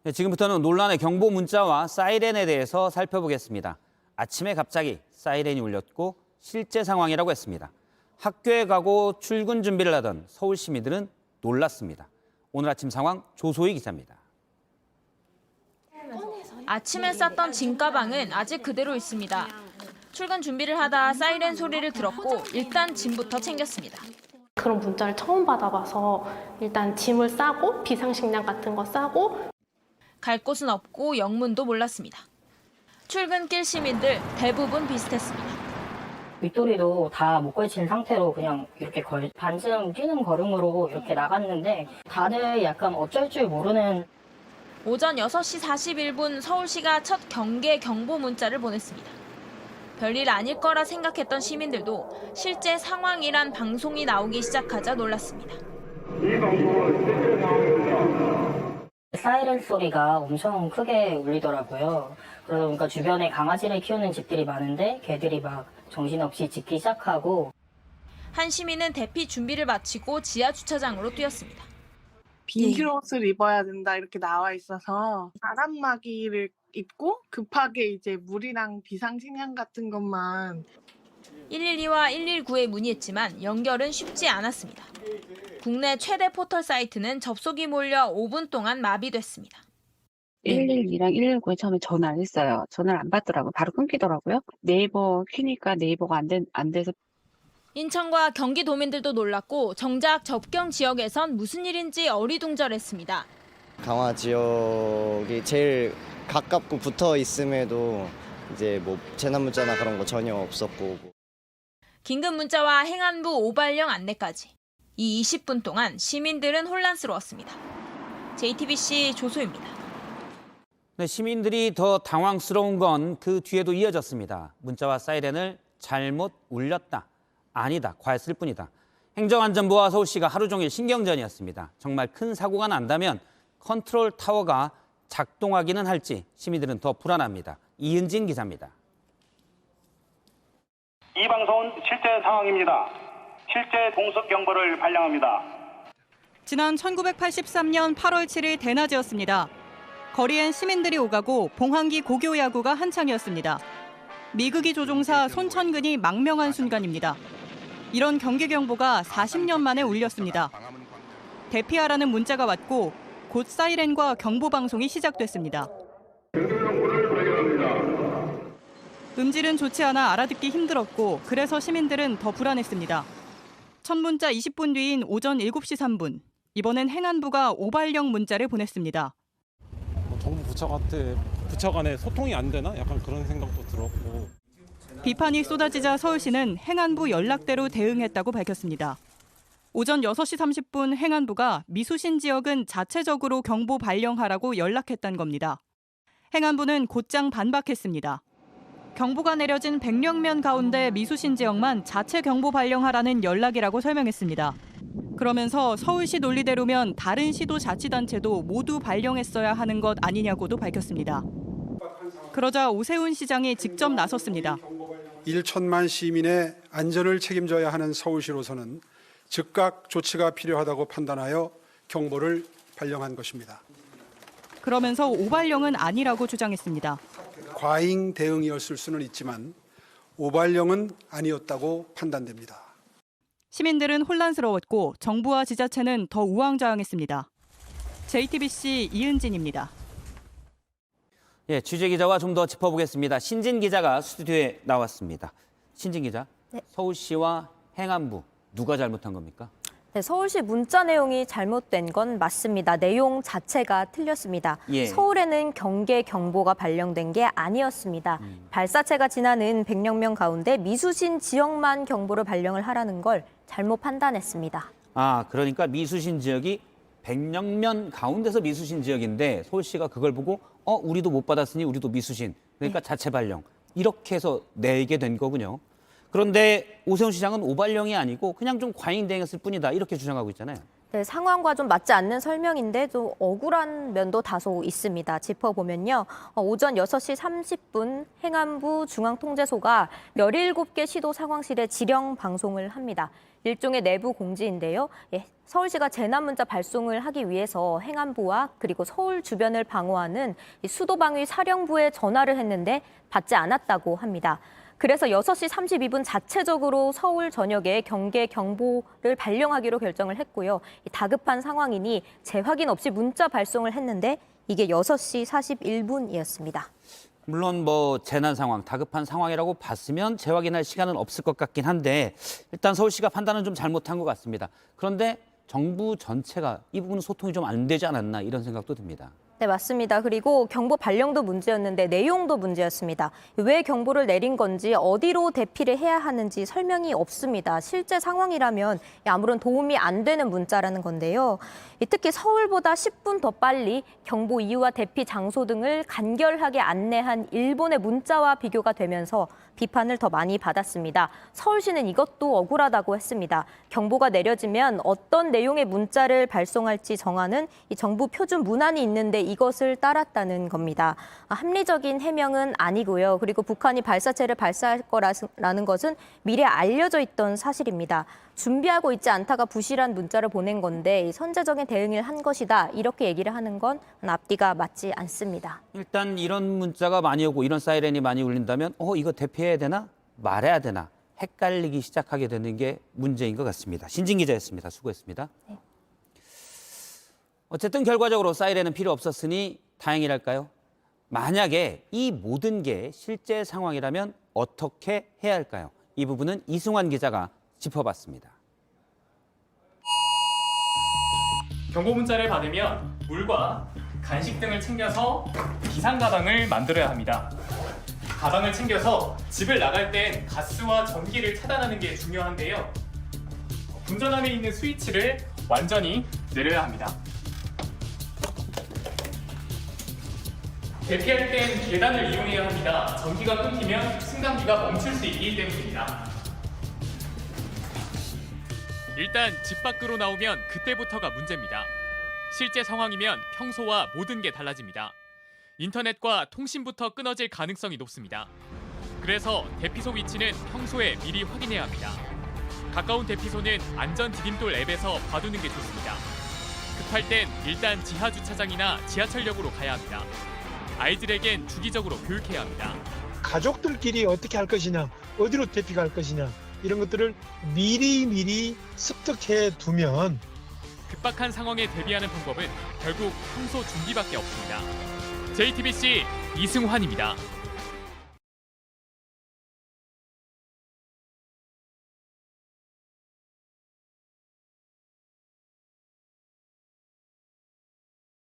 네, 지금부터는 논란의 경보 문자와 사이렌에 대해서 살펴보겠습니다. 아침에 갑자기 사이렌이 울렸고 실제 상황이라고 했습니다. 학교에 가고 출근 준비를 하던 서울 시민들은 놀랐습니다. 오늘 아침 상황 조소희 기자입니다. 아침에 쌌던 짐가방은 아직 그대로 있습니다. 출근 준비를 하다 사이렌 소리를 들었고 일단 짐부터 챙겼습니다. 그런 문자를 처음 받아봐서 일단 짐을 싸고 비상식량 같은 거 싸고 갈 곳은 없고 영문도 몰랐습니다. 출근길 시민들 대부분 비슷했습니다. 윗도리도 다 못 걸친 상태로 그냥 이렇게 반쯤 뛰는 걸음으로 이렇게 나갔는데 다들 약간 어쩔 줄 모르는. 오전 6시 41분 서울시가 첫 경계 경보 문자를 보냈습니다. 별일 아닐 거라 생각했던 시민들도 실제 상황이란 방송이 나오기 시작하자 놀랐습니다. 사이렌 소리가 엄청 크게 울리더라고요. 그러니까 주변에 강아지를 키우는 집들이 많은데 개들이 막 정신없이 짖기 시작하고. 한 시민은 대피 준비를 마치고 지하 주차장으로 뛰었습니다. 비닐옷을 입어야 된다 이렇게 나와 있어서 바람막이를 입고 급하게 이제 물이랑 비상식량 같은 것만. 112와 119에 문의했지만 연결은 쉽지 않았습니다. 국내 최대 포털 사이트는 접속이 몰려 5분 동안 마비됐습니다. 112랑 119에 처음에 전화를 했어요. 전화를 안 받더라고요. 바로 끊기더라고요. 네이버 키니까 네이버가 안 돼서. 인천과 경기도민들도 놀랐고 정작 접경 지역에선 무슨 일인지 어리둥절했습니다. 강화 지역이 제일 가깝고 붙어 있음에도 이제 뭐 재난 문자나 그런 거 전혀 없었고. 긴급 문자와 행안부 오발령 안내까지. 이 20분 동안 시민들은 혼란스러웠습니다. JTBC 조소입니다. 네, 시민들이 더 당황스러운 건 그 뒤에도 이어졌습니다. 문자와 사이렌을 잘못 울렸다. 아니다. 과했을 뿐이다. 행정안전부와 서울시가 하루 종일 신경전이었습니다. 정말 큰 사고가 난다면 컨트롤 타워가 작동하기는 할지 시민들은 더 불안합니다. 이은진 기자입니다. 이 방송은 실제 상황입니다. 실제 공습 경보를 발령합니다. 지난 1983년 8월 7일 대낮이었습니다. 거리엔 시민들이 오가고 봉황기 고교 야구가 한창이었습니다. 미국이 조종사 손천근이 망명한 순간입니다. 이런 경계 경보가 40년 만에 울렸습니다. 대피하라는 문자가 왔고 곧 사이렌과 경보 방송이 시작됐습니다. 음질은 좋지 않아 알아듣기 힘들었고 그래서 시민들은 더 불안했습니다. 첫 문자 20분 뒤인 오전 7시 3분. 이번엔 행안부가 오발령 문자를 보냈습니다. 정부 부처 간에 소통이 안 되나? 약간 그런 생각도 들었고. 비판이 쏟아지자 서울시는 행안부 연락대로 대응했다고 밝혔습니다. 오전 6시 30분 행안부가 미수신 지역은 자체적으로 경보 발령하라고 연락했다는 겁니다. 행안부는 곧장 반박했습니다. 경보가 내려진 100여 가운데 미수신 지역만 자체 경보 발령하라는 연락이라고 설명했습니다. 그러면서 서울시 논리대로면 다른 시도 자치단체도 모두 발령했어야 하는 것 아니냐고도 밝혔습니다. 그러자 오세훈 시장이 직접 나섰습니다. 1천만 시민의 안전을 책임져야 하는 서울시로서는 즉각 조치가 필요하다고 판단하여 경보를 발령한 것입니다. 그러면서 오발령은 아니라고 주장했습니다. 과잉 대응이었을 수는 있지만 오발령은 아니었다고 판단됩니다. 시민들은 혼란스러웠고 정부와 지자체는 더 우왕좌왕했습니다. JTBC 이은진입니다. 예, 취재 기자와 좀 더 짚어보겠습니다. 신진 기자가 스튜디오에 나왔습니다. 신진 기자, 네. 서울시와 행안부 누가 잘못한 겁니까? 네, 서울시 문자 내용이 잘못된 건 맞습니다. 내용 자체가 틀렸습니다. 예. 서울에는 경계 경보가 발령된 게 아니었습니다. 발사체가 지나는 100여 가운데 미수신 지역만 경보를 발령을 하라는 걸 잘못 판단했습니다. 아, 그러니까 미수신 지역이 100여 가운데서 미수신 지역인데 서울시가 그걸 보고 우리도 못 받았으니 우리도 미수신. 그러니까 자체 발령. 이렇게 해서 내게 된 거군요. 그런데 오세훈 시장은 오발령이 아니고 그냥 좀 과잉 대응했을 뿐이다. 이렇게 주장하고 있잖아요. 네, 상황과 좀 맞지 않는 설명인데 좀 억울한 면도 다소 있습니다. 짚어보면요. 오전 6시 30분 행안부 중앙통제소가 17개 시도 상황실에 지령 방송을 합니다. 일종의 내부 공지인데요. 서울시가 재난문자 발송을 하기 위해서 행안부와 그리고 서울 주변을 방어하는 수도방위 사령부에 전화를 했는데 받지 않았다고 합니다. 그래서 6시 32분 자체적으로 서울 전역에 경계 경보를 발령하기로 결정을 했고요. 다급한 상황이니 재확인 없이 문자 발송을 했는데 이게 6시 41분이었습니다. 물론 뭐 재난 상황, 다급한 상황이라고 봤으면 재확인할 시간은 없을 것 같긴 한데 일단 서울시가 판단은 좀 잘못한 것 같습니다. 그런데 정부 전체가 이 부분 소통이 좀 안 되지 않았나 이런 생각도 듭니다. 네, 맞습니다. 그리고 경보 발령도 문제였는데 내용도 문제였습니다. 왜 경보를 내린 건지 어디로 대피를 해야 하는지 설명이 없습니다. 실제 상황이라면 아무런 도움이 안 되는 문자라는 건데요. 특히 서울보다 10분 더 빨리 경보 이유와 대피 장소 등을 간결하게 안내한 일본의 문자와 비교가 되면서 비판을 더 많이 받았습니다. 서울시는 이것도 억울하다고 했습니다. 경보가 내려지면 어떤 내용의 문자를 발송할지 정하는 이 정부 표준 문안이 있는데 이것을 따랐다는 겁니다. 합리적인 해명은 아니고요. 그리고 북한이 발사체를 발사할 거라는 것은 미리 알려져 있던 사실입니다. 준비하고 있지 않다가 부실한 문자를 보낸 건데 선제적인 대응을 한 것이다. 이렇게 얘기를 하는 건 앞뒤가 맞지 않습니다. 일단 이런 문자가 많이 오고 이런 사이렌이 많이 울린다면 이거 대피해야 되나? 말해야 되나? 헷갈리기 시작하게 되는 게 문제인 것 같습니다. 신진 기자였습니다. 수고했습니다. 네. 어쨌든 결과적으로 사이렌은 필요 없었으니 다행이랄까요? 만약에 이 모든 게 실제 상황이라면 어떻게 해야 할까요? 이 부분은 이승환 기자가 짚어봤습니다. 경고 문자를 받으면 물과 간식 등을 챙겨서 비상 가방을 만들어야 합니다. 가방을 챙겨서 집을 나갈 땐 가스와 전기를 차단하는 게 중요한데요. 운전함에 있는 스위치를 완전히 내려야 합니다. 대피할 땐 계단을 이용해야 합니다. 전기가 끊기면 승강기가 멈출 수 있기 때문입니다. 일단 집 밖으로 나오면 그때부터가 문제입니다. 실제 상황이면 평소와 모든 게 달라집니다. 인터넷과 통신부터 끊어질 가능성이 높습니다. 그래서 대피소 위치는 평소에 미리 확인해야 합니다. 가까운 대피소는 안전 디딤돌 앱에서 봐두는 게 좋습니다. 급할 땐 일단 지하 주차장이나 지하철역으로 가야 합니다. 아이들에겐 주기적으로 교육해야 합니다. 가족들끼리 어떻게 할 것이냐, 어디로 대피할 것이냐 이런 것들을 미리 습득해 두면 급박한 상황에 대비하는 방법은 결국 평소 준비밖에 없습니다. JTBC 이승환입니다.